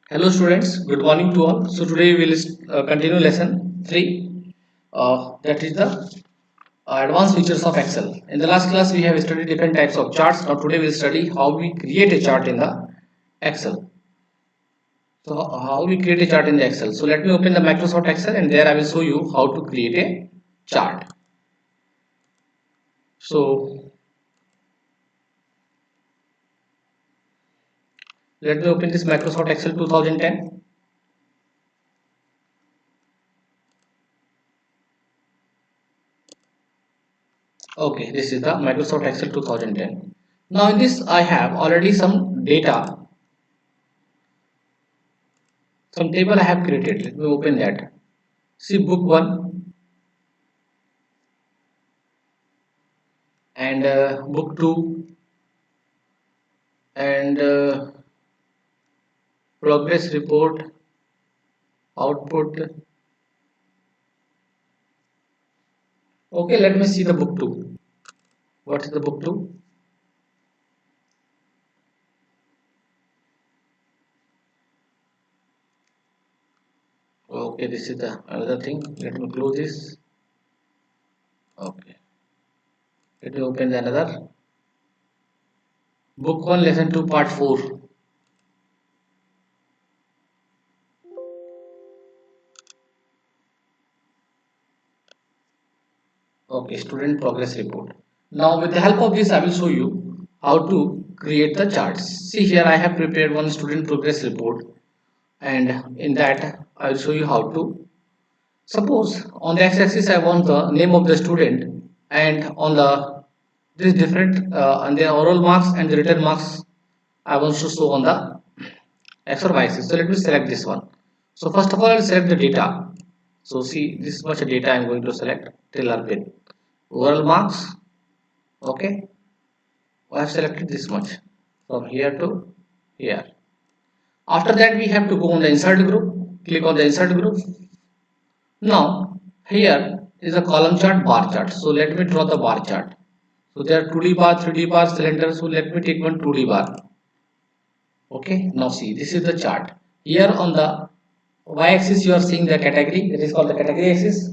Hello students, good morning to all. So today we will continue lesson 3, that is the advanced features of Excel. In the last class we have studied different types of charts. Now today we will study how we create a chart in the Excel. So how we create a chart in the Excel. So let me open the Microsoft Excel and there I will show you how to create a chart. So let me open this Microsoft Excel 2010. Okay, this is the Microsoft Excel 2010. Now in this I have already some data, some table I have created. Let me open that. See book 1 and book 2 and progress report, output. Okay, let me see the book 2. What is the book 2? Okay, this is the another thing. Let me close this. Okay, let me open the another book 1 lesson 2 part 4. Okay, student progress report. Now with the help of this I will show you how to create the charts. See here I have prepared one student progress report, and in that I will show you how to. Suppose on the x-axis I want the name of the student, and on the this different and the oral marks and the written marks I want to show on the x or y-axis. So let me select this one. So first of all I will select the data. So see this much data I am going to select till our pin. Oral marks, okay. I have selected this much from here to here. After that we have to go on the insert group. Click on the insert group. Now here is a column chart, bar chart. So let me draw the bar chart. So there are 2D bar, 3D bar, cylinder. So let me take one 2D bar. Okay. Now see, this is the chart. Here on the y-axis you are seeing the category. That is called the category axis.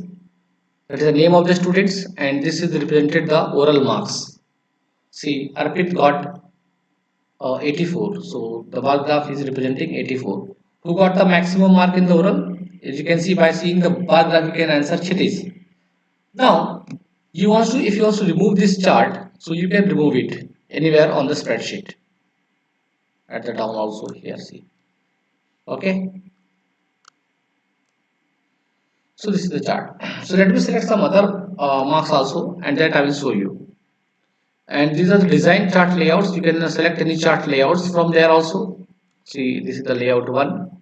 That is the name of the students, and this is represented the oral marks. See, Arpit got 84. So the bar graph is representing 84. Who got the maximum mark in the oral? As you can see by seeing the bar graph, you can answer Chittis. Now, if you want to remove this chart, so you can remove it anywhere on the spreadsheet. At the down also here, see. Okay. So this is the chart. So let me select some other marks also, and that I will show you. And these are the design chart layouts. You can select any chart layouts from there also. See, this is the layout one,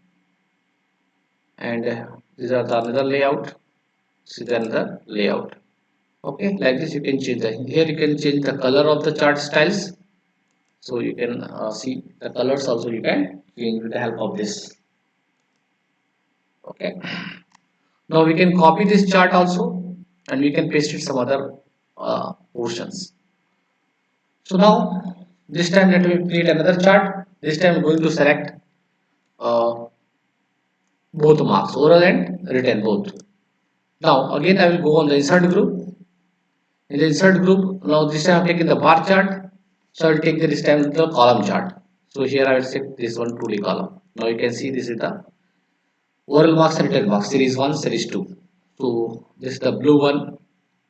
and these are the another layout. This is another layout. Okay, like this you can change the. Here you can change the color of the chart styles. So you can see the colors also you can change with the help of this. Okay. Now we can copy this chart also, and we can paste it some other portions. So now this time let me create another chart. This time I'm going to select uh, both marks, oral and written both. Now again I will go on the insert group. In the insert group, now this time I'm taking the bar chart. So I will take this time the column chart. So here I will set this one 2D column. Now you can see this is the oral marks and written marks, series 1, series 2. So this is the blue one.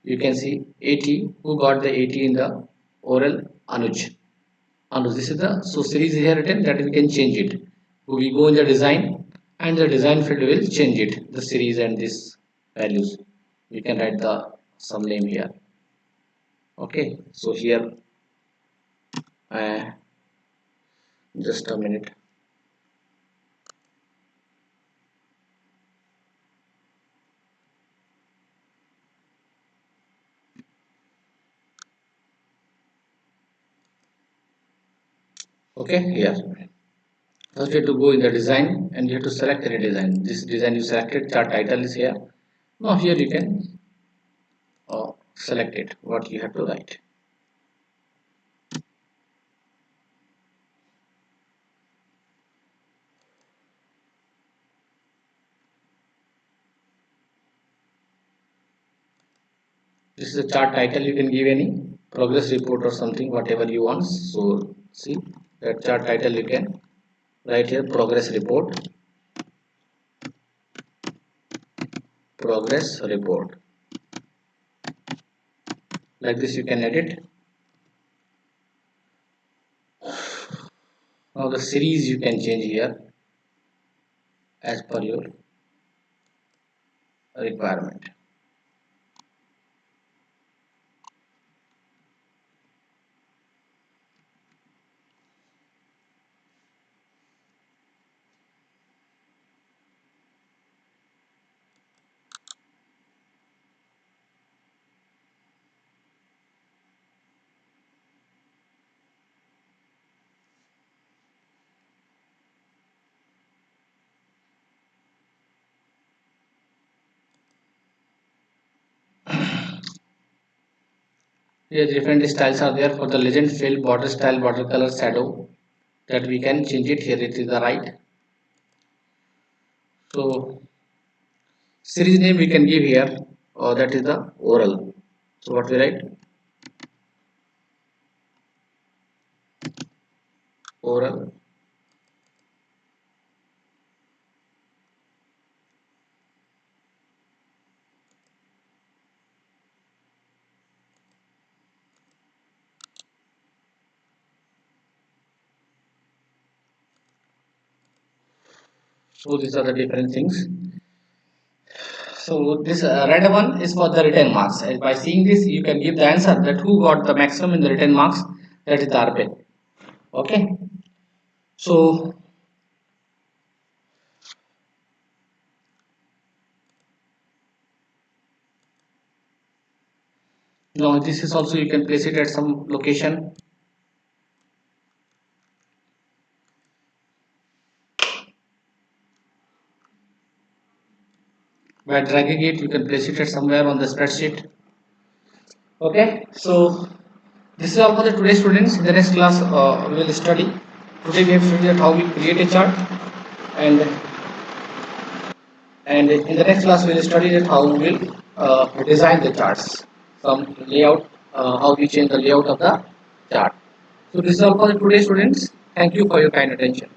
You can see 80. Who got the 80 in the oral? Anuj. Anuj, this is the so series here written, that we can change it. We go in the design, and the design field will change it. The series and this values. We can write the some name here. Okay. So here uh, just a minute. Okay, here. First you have to go in the design, and you have to select any design. This design you selected, chart title is here. Now here you can select it, what you have to write. This is a chart title. You can give any progress report or something, whatever you want. So see that chart title you can write here, progress report, progress report. Like this you can edit. Now the series you can change here as per your requirement. Here different styles are there. For the legend fill, border style, border color, shadow, that we can change it. Here it is the right. So series name we can give here, that is the oral. So what we write, oral. So these are the different things. So this red one is for the written marks. And by seeing this, you can give the answer that who got the maximum in the written marks. That is the RP. Okay. So now this is also you can place it at some location. By dragging it, you can place it at somewhere on the spreadsheet. Okay. So this is all for the today, students. In the next class, we will study. Today we have studied how we create a chart, and in the next class we will study that how we will design the charts, some layout, how we change the layout of the chart. So this is all for today, students. Thank you for your kind attention.